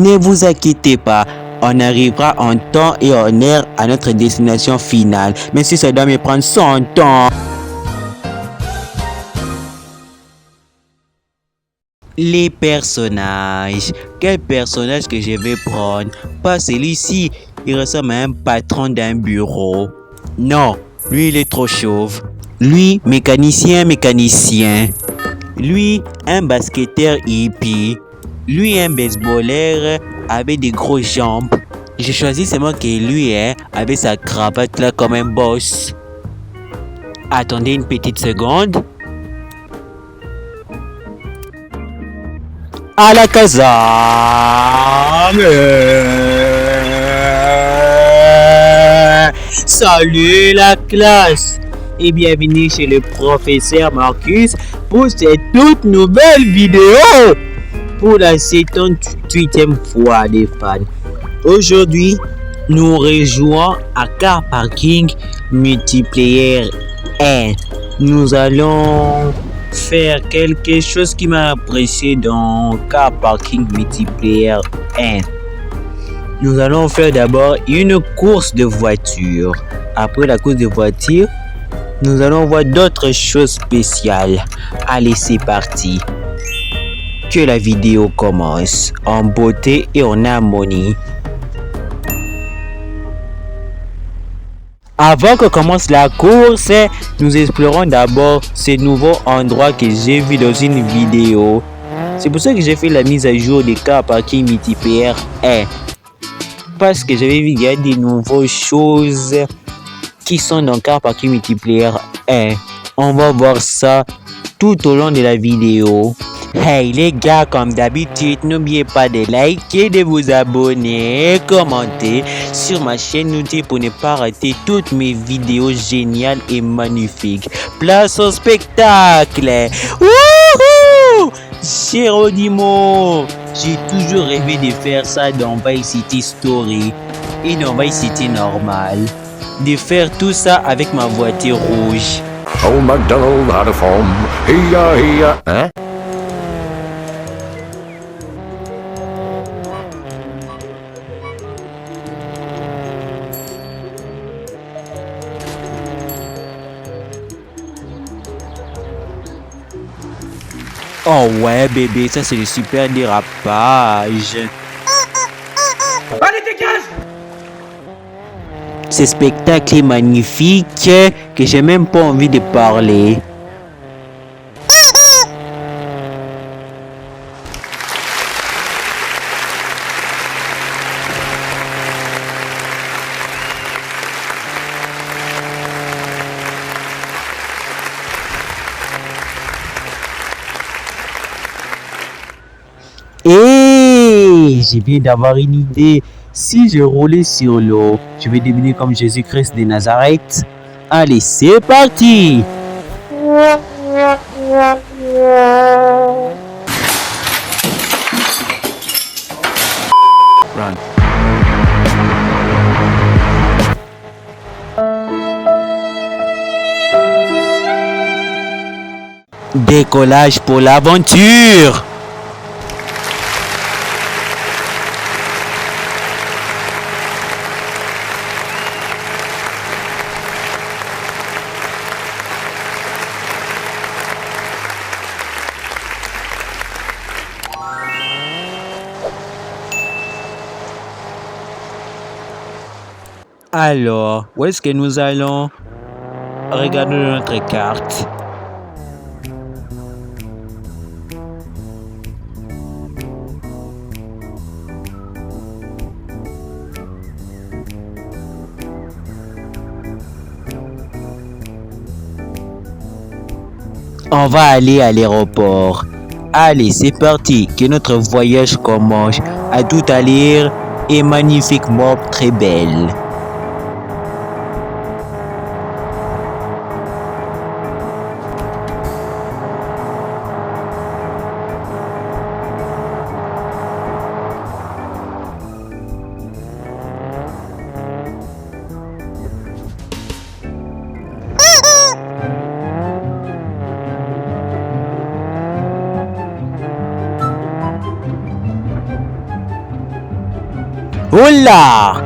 Ne vous inquiétez pas, on arrivera en temps et en heure à notre destination finale, même si ça doit me prendre 100 ans. Les personnages. Quel personnage que je vais prendre? Pas celui-ci. Il ressemble à un patron d'un bureau. Non, lui il est trop chauve. Lui, mécanicien. Lui, un basketteur hippie. Lui, un baseballeur avec des grosses jambes. J'ai choisi seulement que lui, avec sa cravate là comme un boss. Attendez une petite seconde. À la caserne. Salut la classe et bienvenue chez le professeur Marcus pour cette toute nouvelle vidéo pour la 78e fois des fans. Aujourd'hui, nous rejoignons à Car Parking Multiplayer 1. Nous allons faire quelque chose qui m'a apprécié dans Car Parking Multiplayer 1. Nous allons faire d'abord une course de voiture. Après la course de voiture, nous allons voir d'autres choses spéciales. Allez, c'est parti. Que la vidéo commence en beauté et en harmonie. Avant que commence la course, nous explorons d'abord ce nouveau endroit que j'ai vu dans une vidéo. C'est pour ça que j'ai fait la mise à jour des Car Parking Multiplayer 1. Parce que j'avais vu qu'il y a des nouvelles choses qui sont dans Car Parking Multiplayer 1. On va voir ça tout au long de la vidéo. Hey les gars, comme d'habitude, n'oubliez pas de liker, de vous abonner et commenter sur ma chaîne YouTube pour ne pas rater toutes mes vidéos géniales et magnifiques. Place au spectacle. Wouhou! Géronimo, j'ai toujours rêvé de faire ça dans Vice City Story et dans Vice City normal. De faire tout ça avec ma voiture rouge. Old MacDonald had a farm, he-ya, hein? Oh ouais bébé, ça c'est le super dérapage. Allez, dégage! Ce spectacle est magnifique que j'ai même pas envie de parler. Et j'ai bien d'avoir une idée. Si je roulais sur l'eau, je vais devenir comme Jésus-Christ de Nazareth. Allez, c'est parti! Run. Décollage pour l'aventure! Alors, où est-ce que nous allons? Regardons notre carte. On va aller à l'aéroport. Allez, c'est parti, que notre voyage commence. À tout à l'heure et magnifiquement très belle. Oula!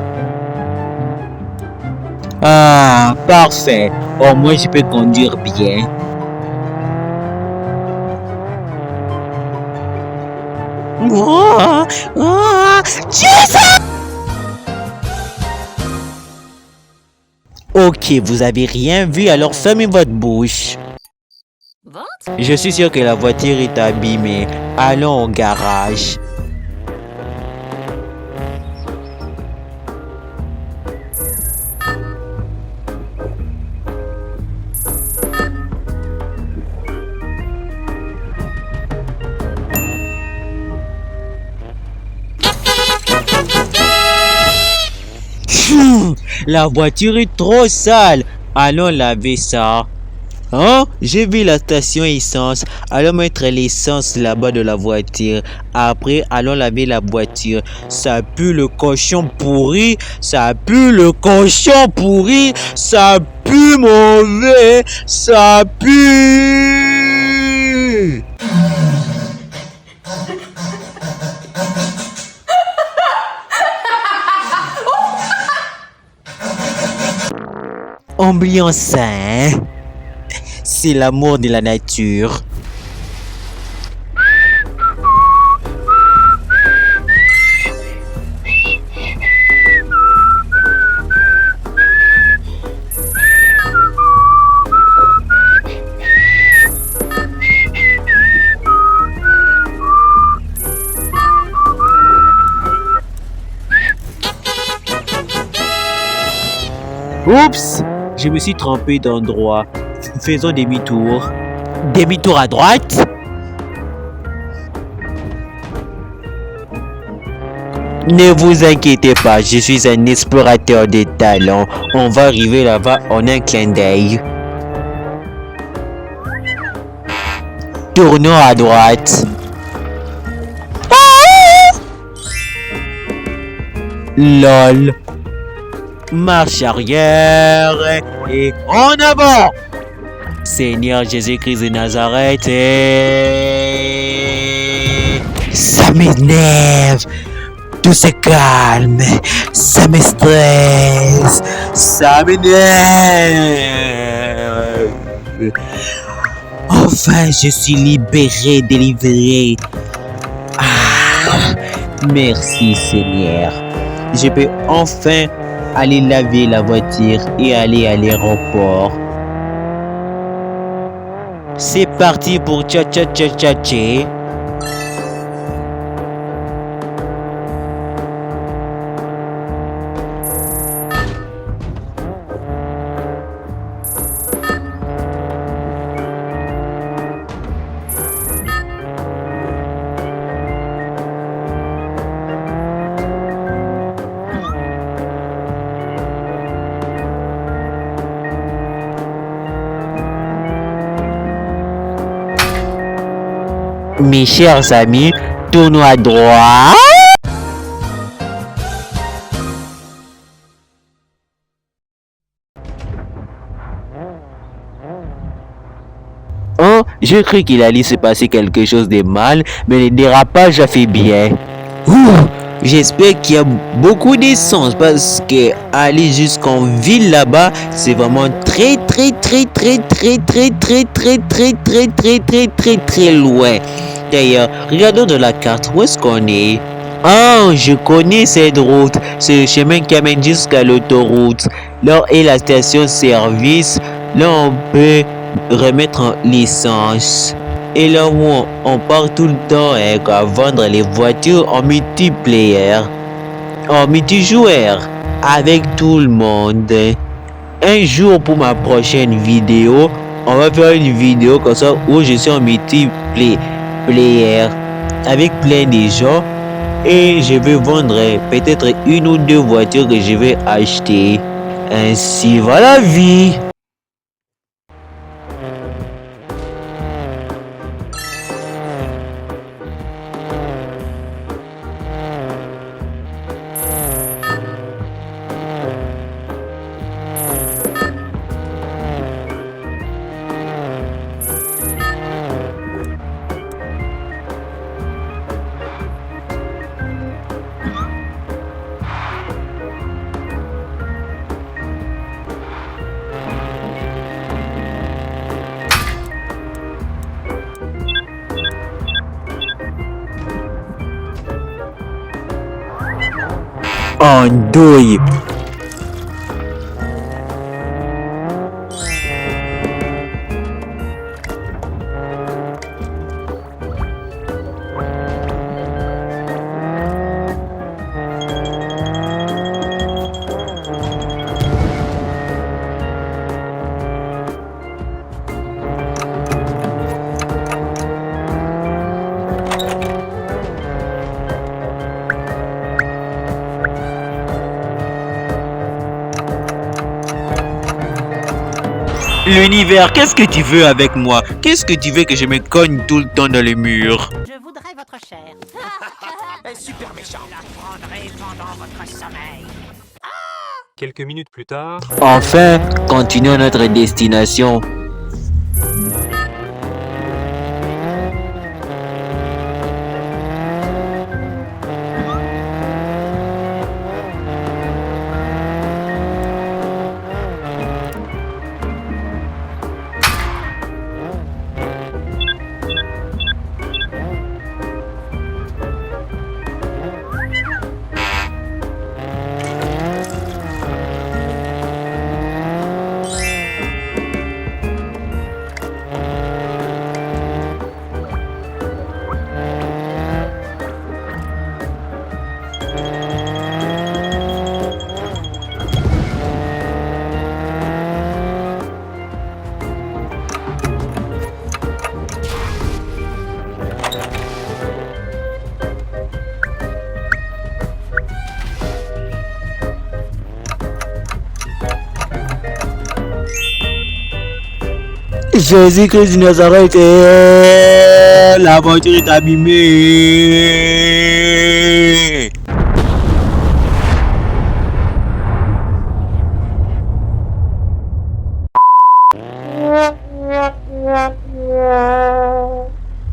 Ah, parfait. Au moins, je peux conduire bien. Oh, oh, Jesus! Ok, vous avez rien vu, alors fermez votre bouche. Je suis sûr que la voiture est abîmée. Allons au garage. La voiture est trop sale. Allons laver ça. Hein? J'ai vu la station essence. Allons mettre l'essence là-bas de la voiture. Après, allons laver la voiture. Ça pue le cochon pourri. Ça pue le cochon pourri. Ça pue mauvais. Ça pue. Ambiance sain. C'est l'amour de la nature. Oups, je me suis trompé d'endroit. Faisons demi-tour. Demi-tour à droite. Ne vous inquiétez pas, je suis un explorateur de talent. On va arriver là-bas en un clin d'œil. Tournons à droite. Oh! LOL. Marche arrière et en avant. Seigneur Jésus-Christ de Nazareth. Et... ça m'énerve. Tout se calme. Ça me stresse. Ça m'énerve. Enfin, je suis libéré, délivré. Ah, merci Seigneur. Je peux enfin aller laver la voiture et aller à l'aéroport. C'est parti pour tcha-tcha-tcha-tcha-tcha. Mes chers amis, tournons à droite. Oh, je cru qu'il allait se passer quelque chose de mal, mais le dérapage a fait bien. J'espère qu'il y a beaucoup d'essence parce que aller jusqu'en ville là-bas, c'est vraiment très loin. D'ailleurs, regardons de la carte, où est-ce qu'on est? Ah, je connais cette route. C'est le chemin qui amène jusqu'à l'autoroute. Là est la station-service. Là, on peut remettre l'essence. Et là où on part tout le temps à vendre les voitures en multiplayer, en multijoueur, avec tout le monde. Un jour pour ma prochaine vidéo, on va faire une vidéo comme ça où je suis en multiplayer avec plein de gens et je vais vendre peut-être une ou deux voitures que je vais acheter. Ainsi va la vie. en douille. L'univers, qu'est-ce que tu veux avec moi? Qu'est-ce que tu veux que je me cogne tout le temps dans le mur? Je voudrais votre chair. Super méchant. La prendrai pendant votre sommeil. Quelques minutes plus tard, Enfin, continuons notre destination. Jésus-Christ de Nazareth, la voiture est abîmée.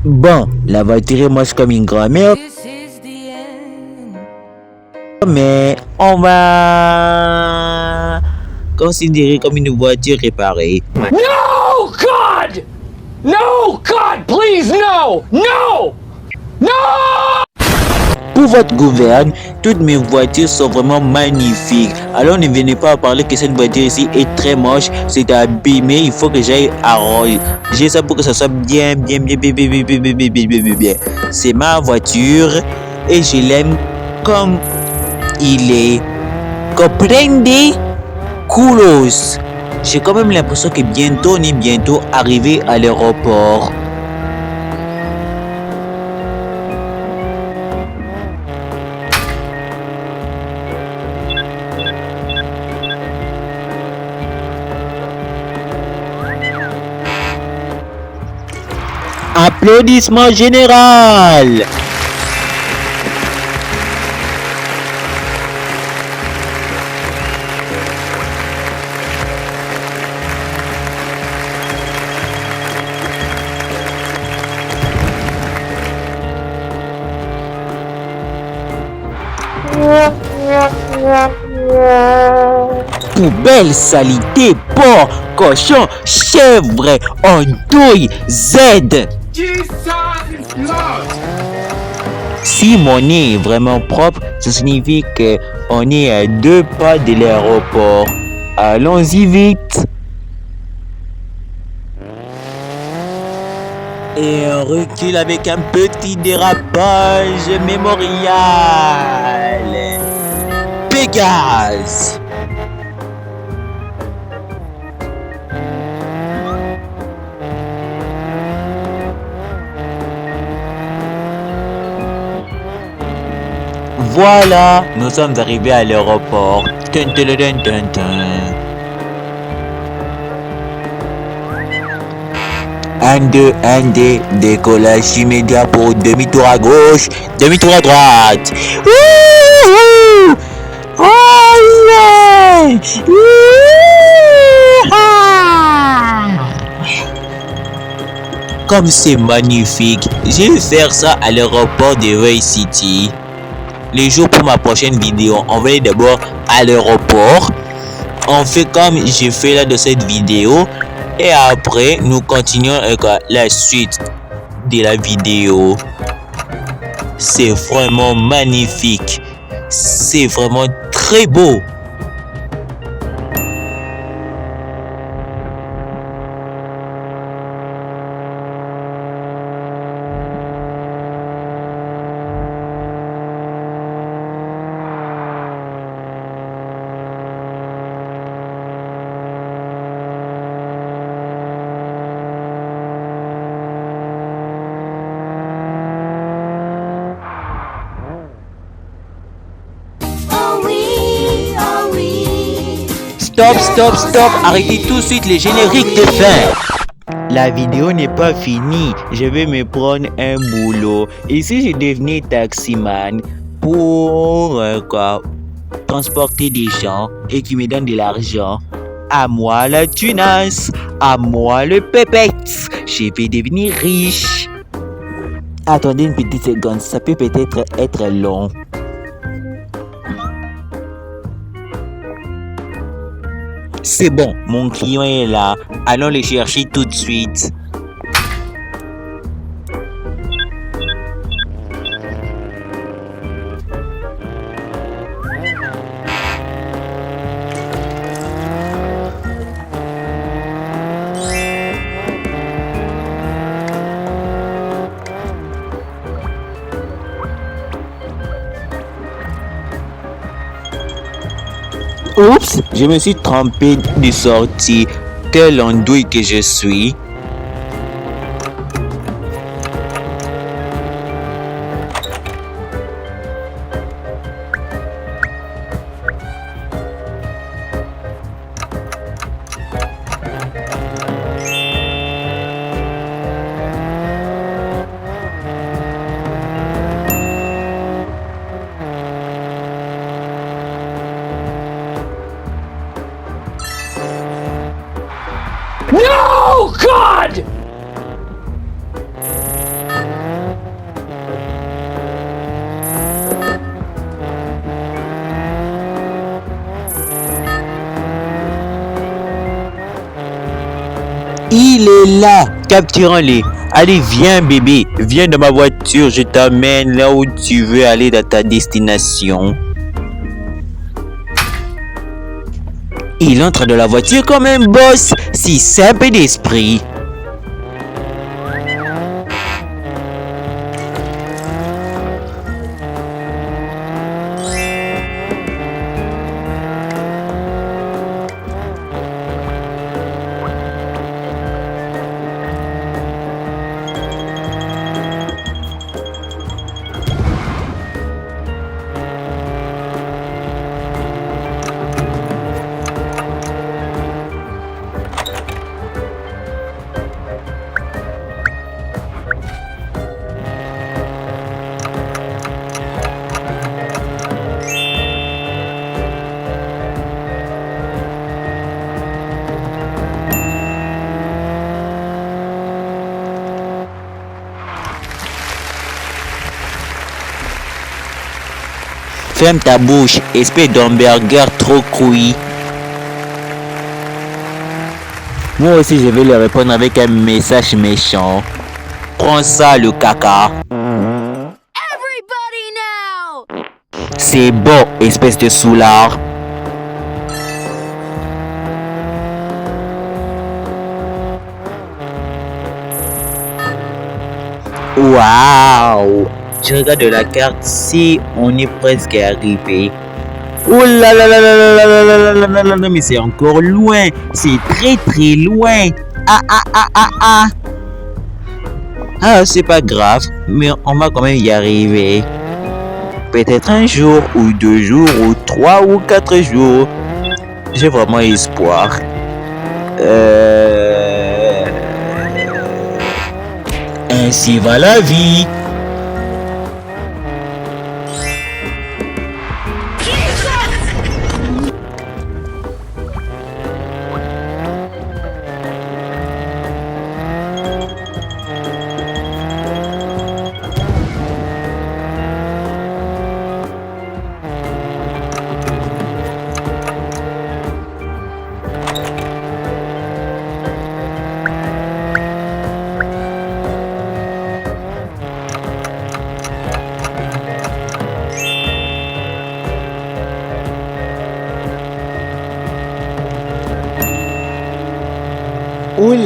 Bon, la voiture est moche comme une grand-mère, mais on va considérer comme une voiture réparée. No, God! No, God, please, no! No! No! Pour votre gouverne, toutes mes voitures sont vraiment magnifiques. Alors ne venez pas parler que cette voiture ici est très moche, c'est abîmé, il faut que j'aille arranger ça pour que ça soit bien. C'est ma voiture et je l'aime comme il est. Comprendez? Coolos. J'ai quand même l'impression que bientôt on est bientôt arrivé à l'aéroport. Applaudissements général. Poubelle, saleté, porc, cochon, chèvre, andouille, Z. Si mon nez est vraiment propre, ça signifie qu'on est à 2 pas de l'aéroport. Allons-y vite. Et on recule avec un petit dérapage mémorial. Pégase. Voilà, nous sommes arrivés à l'aéroport. Dun, dun, dun, dun, dun, dun. 1, 2, 1, 2, décollage immédiat pour demi-tour à gauche, demi-tour à droite. Wouhou! Oh yeah! Yeeha! Comme c'est magnifique, je vais faire ça à l'aéroport de Ray City. Les jours pour ma prochaine vidéo, on va aller d'abord à l'aéroport. On fait comme j'ai fait là de cette vidéo. Et après, nous continuons avec la suite de la vidéo. C'est vraiment magnifique. C'est vraiment très beau. Oh oui, oh oui. Stop, stop, stop. Arrêtez tout de suite les génériques de fin. La vidéo n'est pas finie. Je vais me prendre un boulot. Et si je devenais taximan pour transporter des gens et qui me donnent de l'argent, à moi la tunasse, à moi le pépette. Je vais devenir riche. Attendez une petite seconde, ça peut peut-être être long. C'est bon, mon client est là. Allons le chercher tout de suite. Oups, je me suis trompé de sortie. Quelle andouille que je suis. No, God! Il est là. Capturons-les. Allez, viens bébé. Viens dans ma voiture. Je t'amène là où tu veux aller dans ta destination. Il entre dans la voiture comme un boss. Si simple d'esprit. Ferme ta bouche, espèce d'hamburger trop cuit. Moi aussi, je vais lui répondre avec un message méchant. Prends ça, le caca. Everybody now! C'est bon, espèce de soulard. Waouh! Je regarde la carte si on est presque arrivé. Oh là là là là là là là là là là là là, mais c'est encore loin. C'est très très loin. Ah ah ah ah ah. Ah, c'est pas grave, mais on va quand même y arriver. Peut-être un jour, ou 2 jours, ou 3 ou 4 jours. J'ai vraiment espoir. Ainsi va la vie.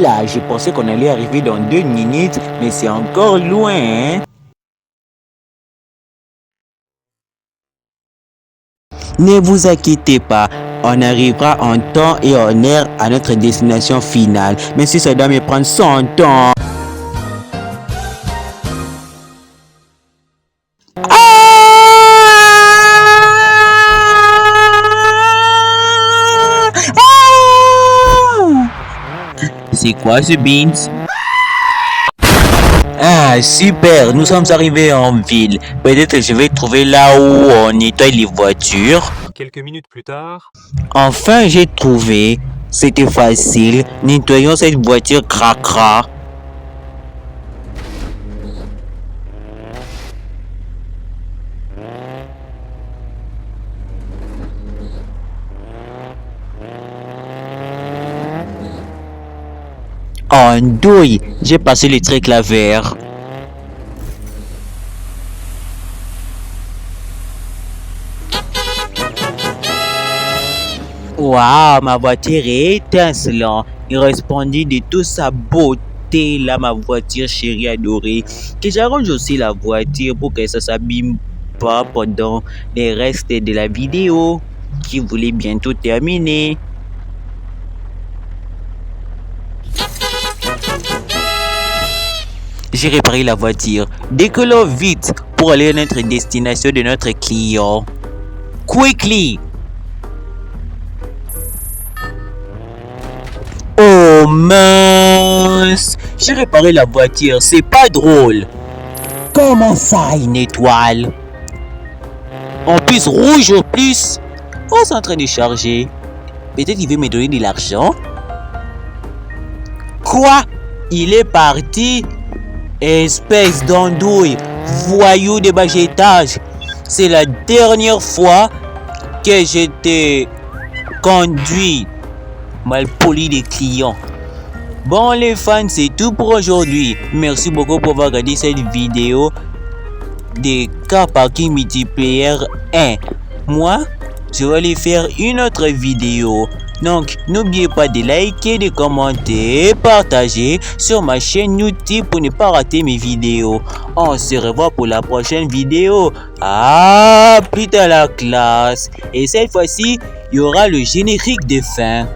là, je pensais qu'on allait arriver dans 2 minutes, mais c'est encore loin, hein? Ne vous inquiétez pas, on arrivera en temps et en heure à notre destination finale, même si ça doit me prendre 100 ans. C'est quoi ce beans? Ah, super, nous sommes arrivés en ville. Peut-être que je vais trouver là où on nettoie les voitures. Quelques minutes plus tard. Enfin, j'ai trouvé. C'était facile. Nettoyons cette voiture cracra. En douille, j'ai passé le truc là vert. Waouh, ma voiture est étincelante et resplendit de toute sa beauté là, ma voiture chérie adorée. Que j'arrange aussi la voiture pour que ça s'abîme pas pendant les restes de la vidéo qui voulait bientôt terminer. J'ai réparé la voiture. Décollons vite pour aller à notre destination de notre client. Quickly! Oh mince! J'ai réparé la voiture, c'est pas drôle. Comment ça, une étoile? En plus, rouge au plus. Oh, c'est en train de charger. Peut-être qu'il veut me donner de l'argent. Quoi? Il est parti? Espèce d'andouille, voyou de bas étage. C'est la dernière fois que j'étais conduit malpoli des clients. Bon les fans, c'est tout pour aujourd'hui. Merci beaucoup pour avoir regardé cette vidéo des car parking multiplayer 1. Moi, je vais aller faire une autre vidéo. Donc, n'oubliez pas de liker, de commenter et partager sur ma chaîne YouTube pour ne pas rater mes vidéos. On se revoit pour la prochaine vidéo. Ah, putain la classe. Et cette fois-ci, il y aura le générique de fin.